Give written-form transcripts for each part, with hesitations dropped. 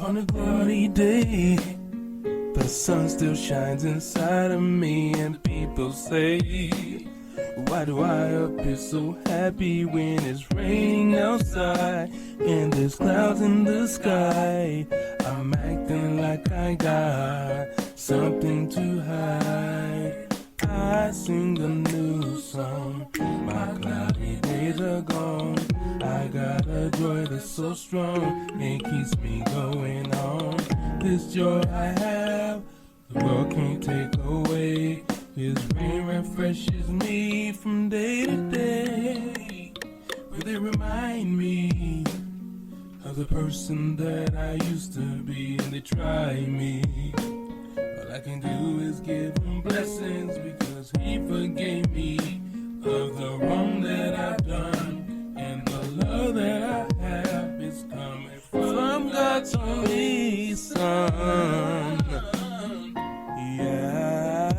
On a cloudy day, the sun still shines inside of me, and people say, why do I appear so happy when it's raining outside and there's clouds in the sky? I'm acting like I got something to hide. I sing a new song, my cloudy days are gone. I got a joy that's so strong, it keeps me going on. This joy I have, the world can't take away. His rain refreshes me from day to day. But they remind me of the person that I used to be, and they try me. All I can do is give him blessings because he forgave me of the wrong that I've done, and the love that I have is coming from God's only Son. Yeah.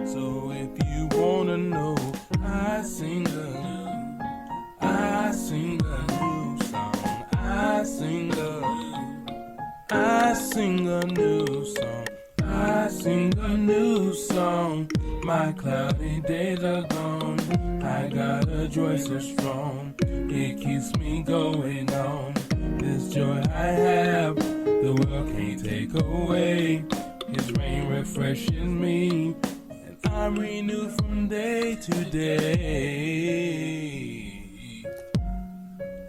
So if you wanna know, I sing a new song. I sing a new song. I sing a new song. My cloudy days are gone. I got a joy so strong, it keeps me going on. This joy I have, the world can't take away. His rain refreshes me, and I'm renewed from day to day.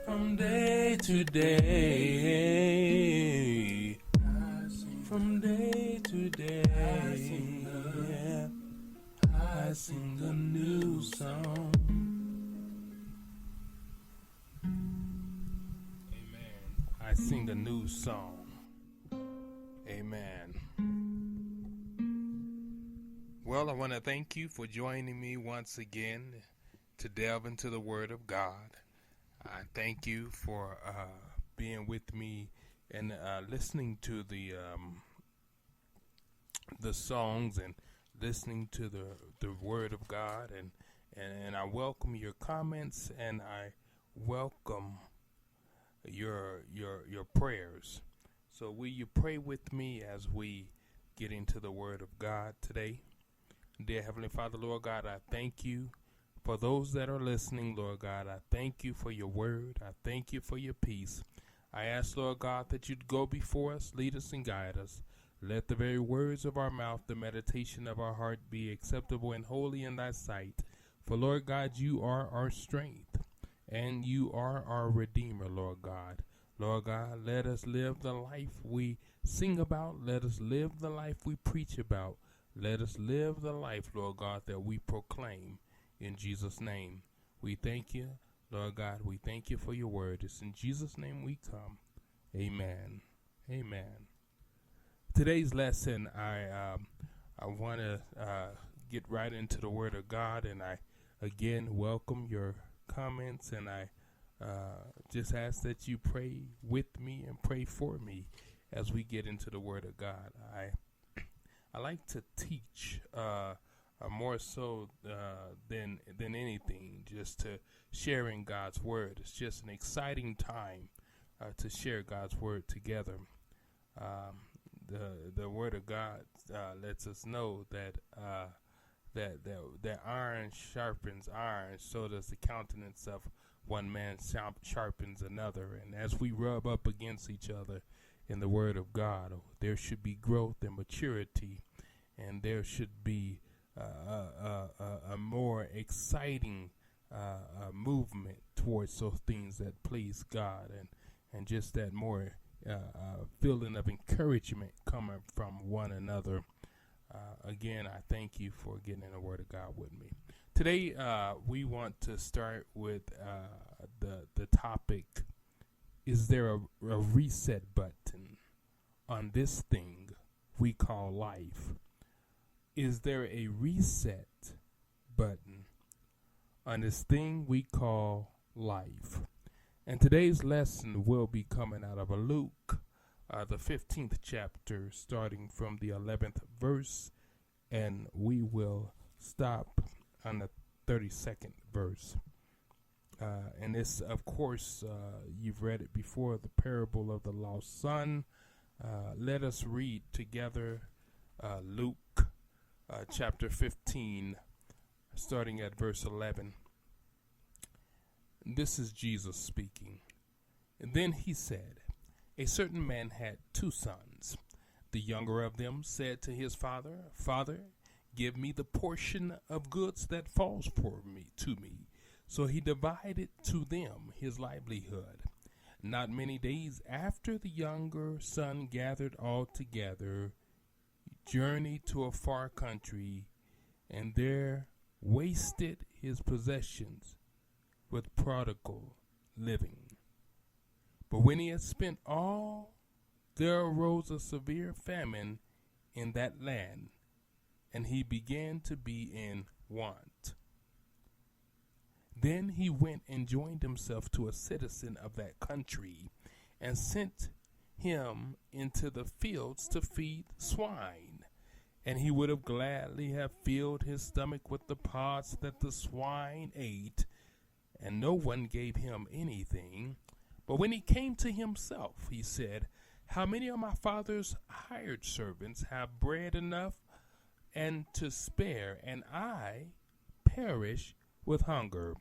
From day to day. From day to day. I sing a new song. I sing a new song. Amen. Well, I want to thank you for joining me once again to delve into the Word of God. I thank you for being with me and listening to the songs and listening to the Word of God, and I welcome your comments, and I welcome your prayers. So will you pray with me as we get into the Word of God today? Dear Heavenly Father, Lord God, I thank you for those that are listening, Lord God. I thank you for your word. I thank you for your peace. I ask, Lord God, that you'd go before us, lead us, and guide us. Let the very words of our mouth, the meditation of our heart be acceptable and holy in thy sight. For, Lord God, you are our strength, and you are our Redeemer, Lord God. Lord God, let us live the life we sing about. Let us live the life we preach about. Let us live the life, Lord God, that we proclaim. In Jesus' name, we thank you, Lord God. We thank you for your word. It's in Jesus' name we come. Amen. Amen. Today's lesson, I want to get right into the Word of God, and I again welcome your comments, and I just ask that you pray with me and pray for me as we get into the Word of God. I like to teach more so than anything, just to sharing God's Word. It's just an exciting time to share God's Word together. The Word of God lets us know that that iron sharpens iron, so does the countenance of one man sharpens another. And as we rub up against each other in the Word of God, there should be growth and maturity, and there should be a more exciting movement towards those things that please God, and just that more feeling of encouragement coming from one another. Again, I thank you for getting in the Word of God with me. Today, we want to start with the topic, is there a reset button on this thing we call life? Is there a reset button on this thing we call life? And today's lesson will be coming out of Luke, the 15th chapter, starting from the 11th verse, and we will stop on the 32nd verse. And this, of course, you've read it before, the parable of the lost son. Let us read together Luke chapter 15, starting at verse 11. This is Jesus speaking. And then he said, a certain man had 2 sons. The younger of them said to his father, Father, give me the portion of goods that falls to me. So he divided to them his livelihood. Not many days after, the younger son gathered all together, journeyed to a far country, and there wasted his possessions with prodigal living. But when he had spent all, there arose a severe famine in that land, and he began to be in want. Then he went and joined himself to a citizen of that country, and sent him into the fields to feed swine. And he would have gladly have filled his stomach with the pods that the swine ate, and no one gave him anything. But when he came to himself, he said, how many of my father's hired servants have bread enough and to spare, and I perish with hunger?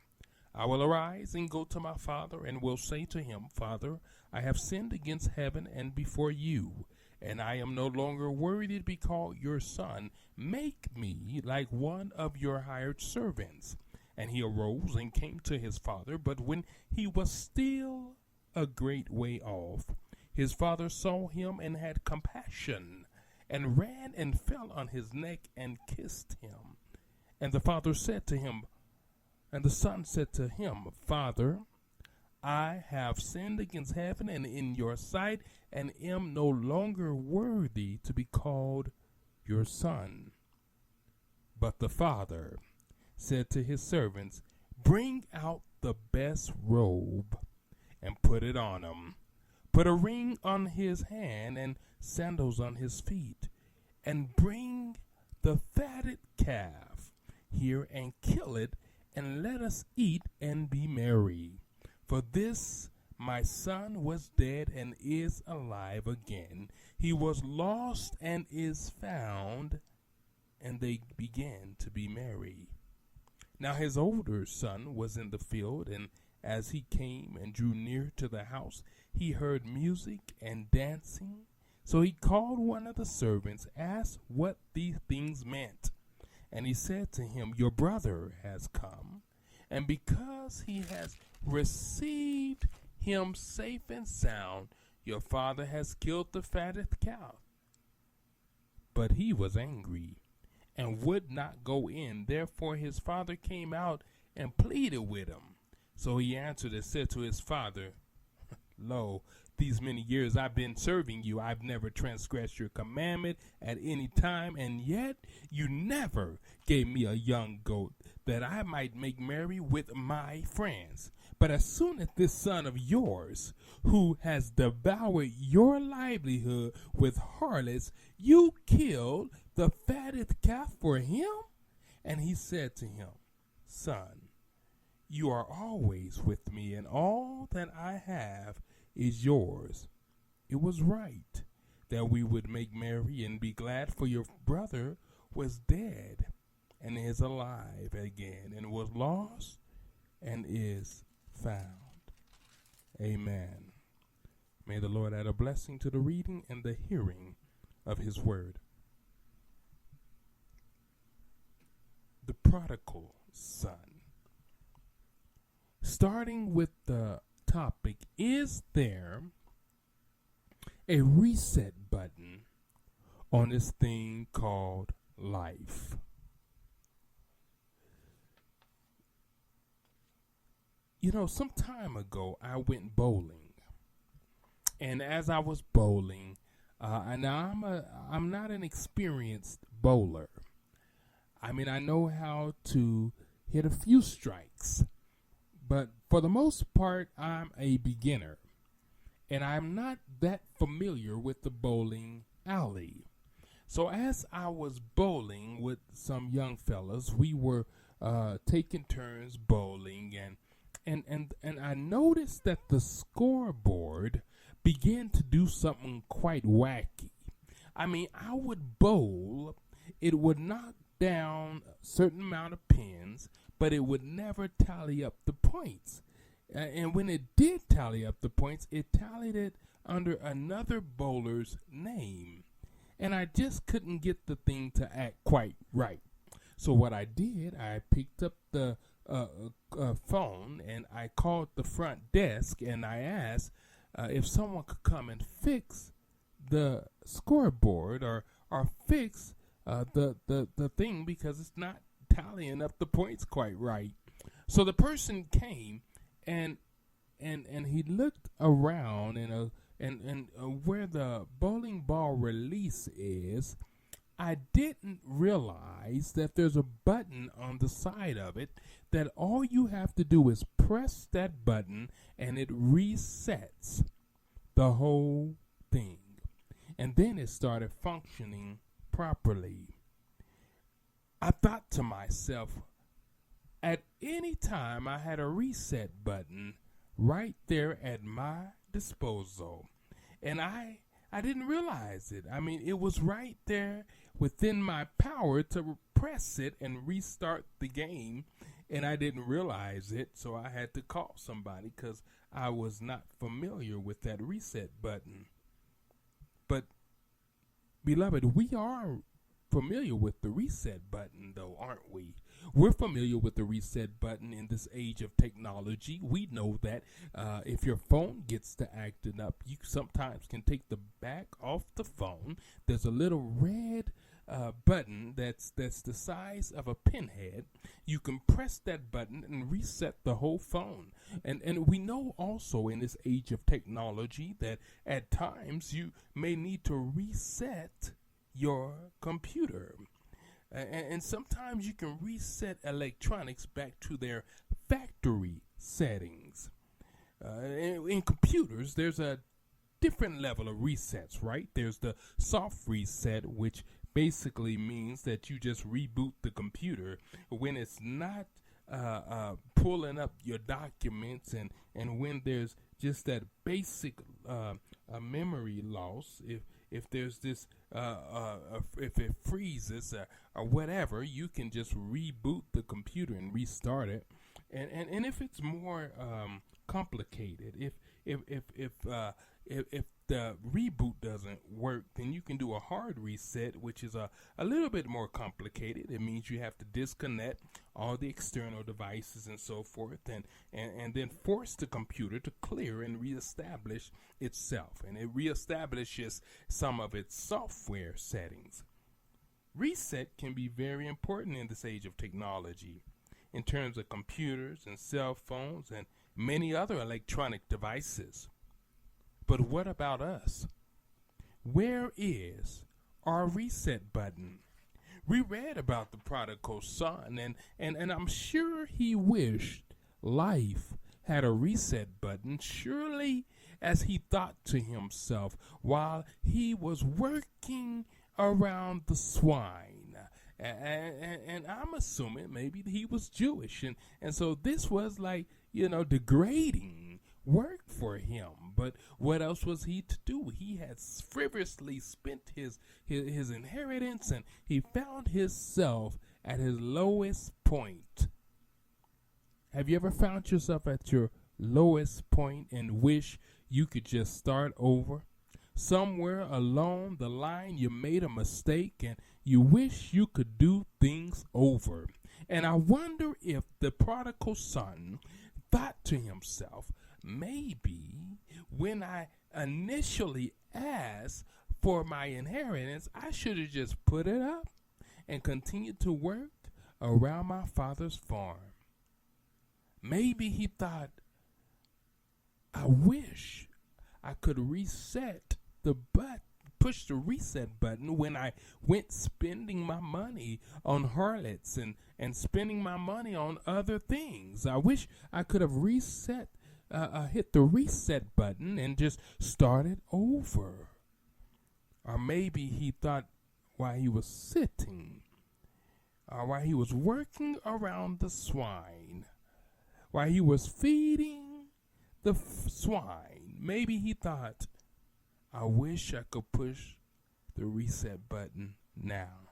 I will arise and go to my father, and will say to him, Father, I have sinned against heaven and before you, and I am no longer worthy to be called your son. Make me like one of your hired servants. And he arose and came to his father. But when he was still a great way off, his father saw him and had compassion, and ran and fell on his neck and kissed him. And the son said to him, Father, I have sinned against heaven and in your sight, and am no longer worthy to be called your son. But the father said to his servants, bring out the best robe and put it on him. Put a ring on his hand and sandals on his feet, and bring the fatted calf here and kill it, and let us eat and be merry. For this my son was dead and is alive again. He was lost and is found. And they began to be merry. Now his older son was in the field, and as he came and drew near to the house, he heard music and dancing. So he called one of the servants, asked what these things meant. And he said to him, your brother has come, and because he has received him safe and sound, your father has killed the fatted calf. But he was angry and would not go in. Therefore his father came out and pleaded with him. So he answered and said to his father, lo, these many years I've been serving you. I've never transgressed your commandment at any time, and yet you never gave me a young goat that I might make merry with my friends. But as soon as this son of yours, who has devoured your livelihood with harlots, you killed the fatted calf for him? And he said to him, son, you are always with me, and all that I have is yours. It was right that we would make merry and be glad, for your brother was dead and is alive again, and was lost and is found. Amen. May the Lord add a blessing to the reading and the hearing of his word. The prodigal son. Starting with the topic, is there a reset button on this thing called life? You know, some time ago I went bowling, and as I was bowling, and I'm not an experienced bowler. I mean, I know how to hit a few strikes, but for the most part, I'm a beginner, and I'm not that familiar with the bowling alley. So as I was bowling with some young fellas, we were taking turns bowling, and I noticed that the scoreboard began to do something quite wacky. I mean, I would bowl, it would knock down a certain amount of pins, but it would never tally up the points. And when it did tally up the points, it tallied it under another bowler's name. And I just couldn't get the thing to act quite right. So what I did, I picked up the phone and I called the front desk and I asked if someone could come and fix the scoreboard or fix the thing because it's not tallying up the points quite right. So the person came and he looked around and where the bowling ball release is. I didn't realize that there's a button on the side of it that all you have to do is press that button and it resets the whole thing. And then it started functioning properly. I thought to myself, at any time I had a reset button right there at my disposal. And I didn't realize it. I mean, it was right there within my power to press it and restart the game, and I didn't realize it, so I had to call somebody because I was not familiar with that reset button. But, beloved, we are familiar with the reset button, though, aren't we? We're familiar with the reset button in this age of technology. We know that if your phone gets to acting up, you sometimes can take the back off the phone. There's a little red button that's the size of a pinhead. You can press that button and reset the whole phone. And we know also in this age of technology that at times you may need to reset your computer. And sometimes you can reset electronics back to their factory settings. In computers, there's a different level of resets, right? There's the soft reset, which basically means that you just reboot the computer when it's not pulling up your documents and when there's just that basic memory loss. If there's this, if it freezes or whatever, you can just reboot the computer and restart it. And if it's more complicated, if the reboot doesn't work, then you can do a hard reset, which is a little bit more complicated. It means you have to disconnect all the external devices and so forth, and then force the computer to clear and reestablish itself. And it reestablishes some of its software settings. Reset can be very important in this age of technology in terms of computers and cell phones and many other electronic devices. But what about us? Where is our reset button? We read about the prodigal son, and I'm sure he wished life had a reset button, surely as he thought to himself while he was working around the swine. And I'm assuming maybe he was Jewish, and so this was like, degrading work for him. But what else was he to do? He had frivolously spent his inheritance, and he found himself at his lowest point. Have you ever found yourself at your lowest point and wish you could just start over? Somewhere along the line you made a mistake and you wish you could do things over. And I wonder if the prodigal son thought to himself, maybe when I initially asked for my inheritance, I should have just put it up and continued to work around my father's farm. Maybe he thought, I wish I could push the reset button when I went spending my money on harlots and spending my money on other things. I wish I could have hit the reset button and just started over. Or maybe he thought while he was sitting, or while he was working around the swine, while he was feeding the swine. Maybe he thought, I wish I could push the reset button now.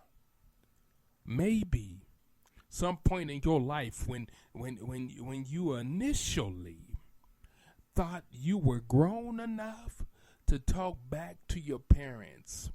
Maybe some point in your life when you initially thought you were grown enough to talk back to your parents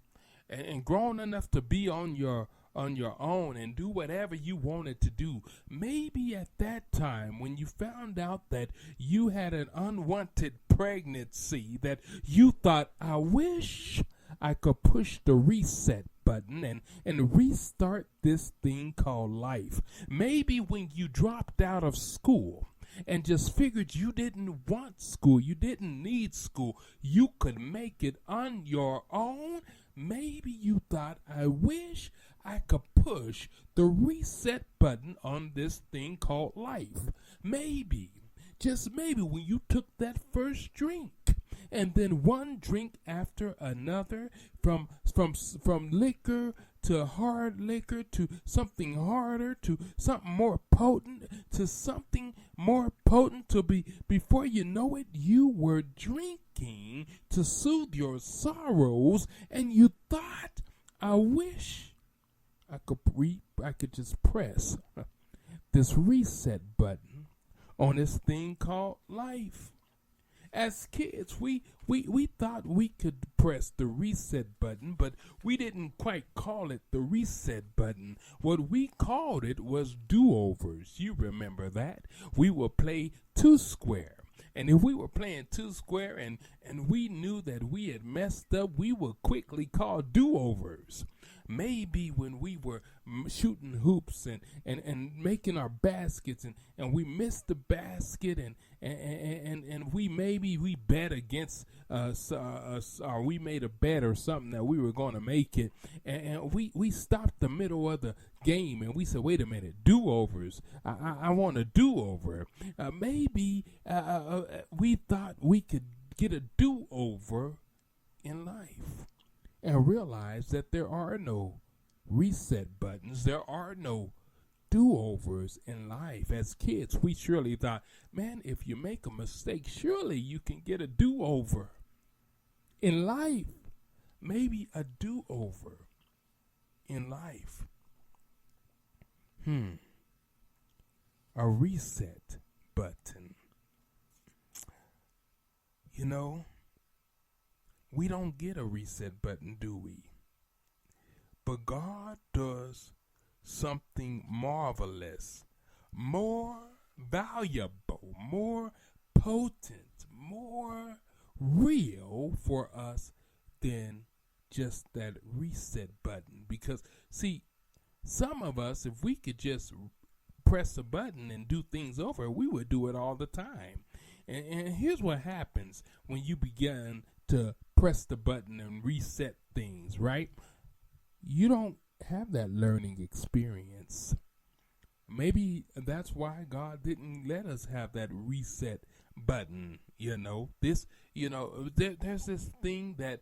and grown enough to be on your own and do whatever you wanted to do. Maybe at that time when you found out that you had an unwanted pregnancy, that you thought, I wish I could push the reset button and restart this thing called life. Maybe when you dropped out of school and just figured you didn't want school, you didn't need school, you could make it on your own. Maybe you thought, I wish I could push the reset button on this thing called life. Maybe, just maybe, when you took that first drink, and then one drink after another, from liquor to hard liquor to something harder to something more potent to something more potent, to before you know it, you were drinking to soothe your sorrows, and you thought, I wish I could just press this reset button on this thing called life. As kids, we thought we could press the reset button, but we didn't quite call it the reset button. What we called it was do-overs. You remember that? We would play two square. And if we were playing two square and we knew that we had messed up, we would quickly call do-overs. Maybe when we were shooting hoops and making our baskets and we missed the basket and we bet against or we made a bet or something that we were going to make it, and we stopped the middle of the game and we said, wait a minute, do-overs. I want a do-over. Maybe we thought we could get a do-over in life, and realize that there are no reset buttons. There are no do-overs in life. As kids, we surely thought, man, if you make a mistake, surely you can get a do-over. In life, maybe a do-over in life. A reset button. You know, we don't get a reset button, do we? But God does something marvelous, more valuable, more potent, more real for us than just that reset button. Because, see, some of us, if we could just press a button and do things over, we would do it all the time. And here's what happens when you begin to press the button and reset things, right? You don't have that learning experience. Maybe that's why God didn't let us have that reset button. There's this thing that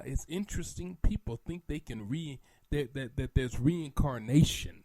it's interesting. People think they can that there's reincarnation.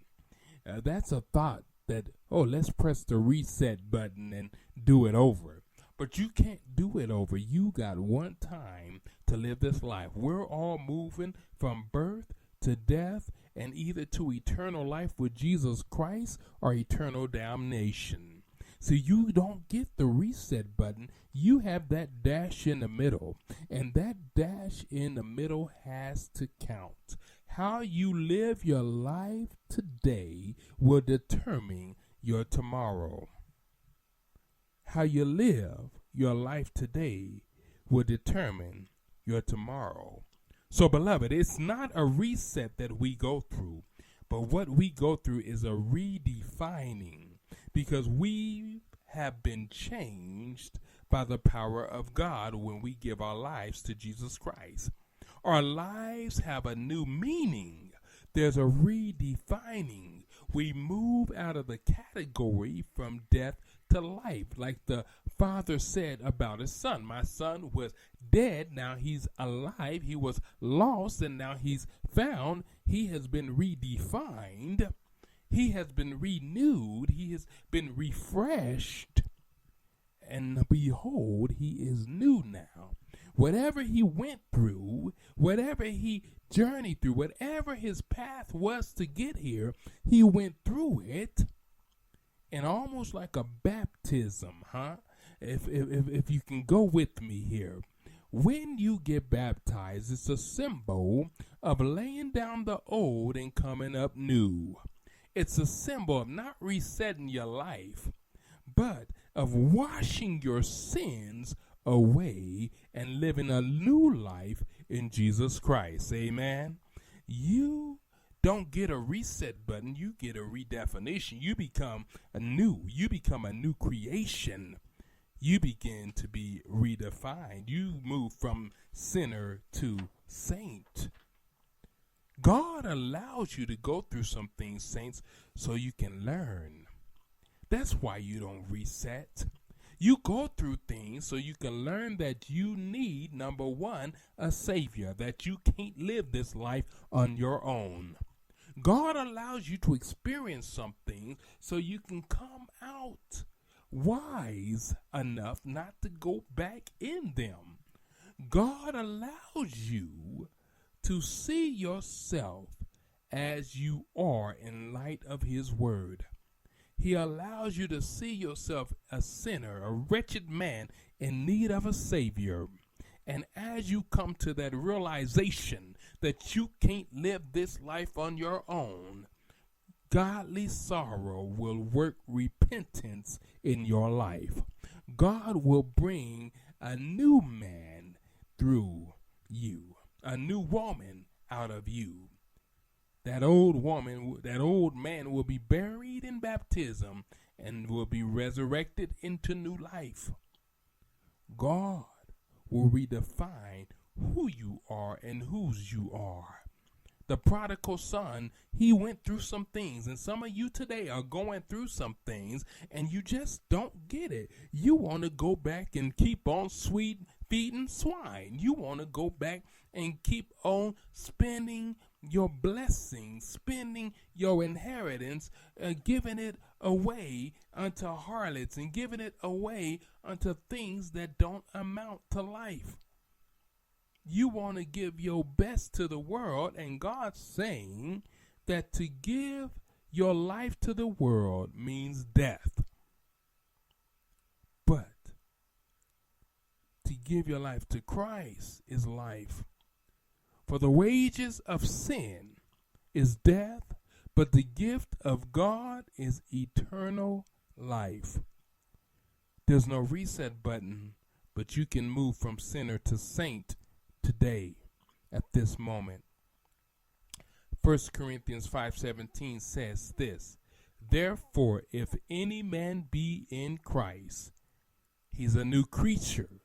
That's a thought that, let's press the reset button and do it over. But you can't do it over. You got one time to live this life. We're all moving from birth to death and either to eternal life with Jesus Christ or eternal damnation. So you don't get the reset button. You have that dash in the middle. And that dash in the middle has to count. How you live your life today will determine your tomorrow. How you live your life today will determine your tomorrow. So, beloved, it's not a reset that we go through, but what we go through is a redefining, because we have been changed by the power of God when we give our lives to Jesus Christ. Our lives have a new meaning. There's a redefining. We move out of the category from death to life, like the Father said about his son. My son was dead, now he's alive. He was lost, and now he's found. He has been redefined. He has been renewed. He has been refreshed. And behold, he is new now. Whatever he went through, whatever he journeyed through, whatever his path was to get here, he went through it. And almost like a baptism, if you can go with me here. When you get baptized, it's a symbol of laying down the old and coming up new. It's a symbol of not resetting your life, but of washing your sins away and living a new life in Jesus Christ. Amen. You don't get a reset button. You get a redefinition. You become a new creation. You begin to be redefined. You move from sinner to saint. God allows you to go through some things, saints, so you can learn. That's why you don't reset. You go through things so you can learn that you need, number one, a Savior, that you can't live this life on your own. God allows you to experience something so you can come out wise enough not to go back in them. God allows you to see yourself as you are in light of his word. He allows you to see yourself a sinner, a wretched man in need of a Savior. And as you come to that realization that you can't live this life on your own, godly sorrow will work repentance in your life. God will bring a new man through you, a new woman out of you. That old man will be buried in baptism and will be resurrected into new life. God will redefine who you are and whose you are. The prodigal son, he went through some things, and some of you today are going through some things, and you just don't get it. You want to go back and keep on feeding swine. You want to go back and keep on spending your blessings, spending your inheritance, giving it away unto harlots and giving it away unto things that don't amount to life. You want to give your best to the world, and God's saying that to give your life to the world means death. But to give your life to Christ is life. For the wages of sin is death, but the gift of God is eternal life. There's no reset button, but you can move from sinner to saint today, at this moment. 1 Corinthians 5:17 says this: Therefore, if any man be in Christ, he's a new creature.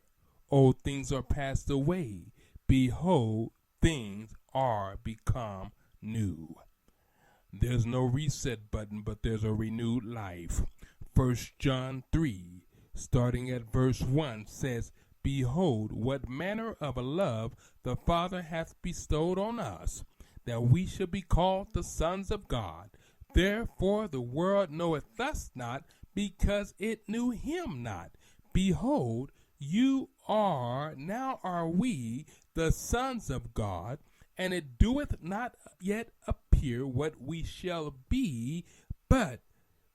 Old things are passed away. Behold, things are become new. There's no reset button, but there's a renewed life. 1 John 3, starting at verse 1, says, Behold, what manner of a love the Father hath bestowed on us, that we should be called the sons of God. Therefore the world knoweth us not, because it knew him not. Behold, now are we the sons of God, and it doeth not yet appear what we shall be, but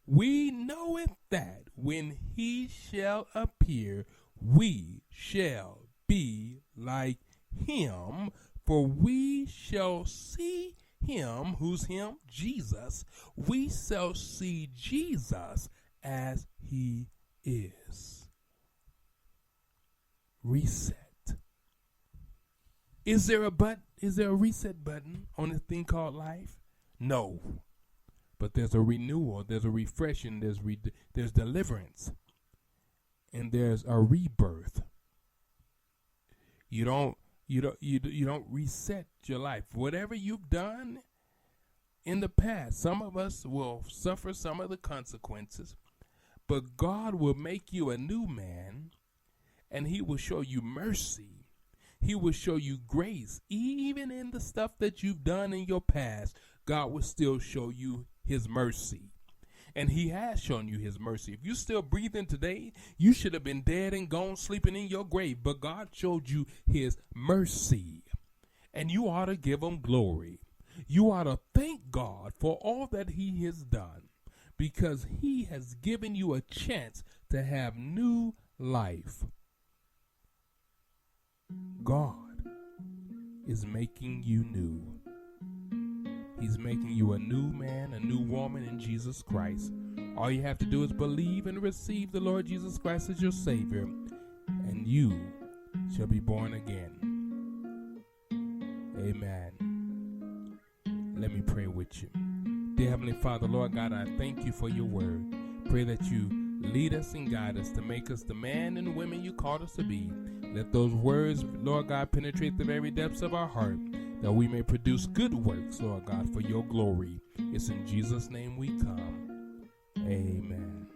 we knoweth that when he shall appear, we shall be like him, for we shall see him. Who's him? Jesus. We shall see Jesus as he is. Reset. Is there a reset button on this thing called life? No. But there's a renewal, there's a refreshing, there's deliverance. And there's a rebirth. You don't reset your life. Whatever you've done in the past, some of us will suffer some of the consequences, but God will make you a new man, and he will show you mercy. He will show you grace. Even in the stuff that you've done in your past, God will still show you his mercy. And he has shown you his mercy. If you're still breathing today, you should have been dead and gone sleeping in your grave. But God showed you his mercy. And you ought to give him glory. You ought to thank God for all that he has done, because he has given you a chance to have new life. God is making you new. He's making you a new man, a new woman in Jesus Christ. All you have to do is believe and receive the Lord Jesus Christ as your Savior, and you shall be born again. Amen. Let me pray with you. Dear Heavenly Father, Lord God, I thank you for your word. Pray that you lead us and guide us to make us the man and women you called us to be. Let those words, Lord God, penetrate the very depths of our heart, that we may produce good works, Lord God, for your glory. It's in Jesus' name we come. Amen.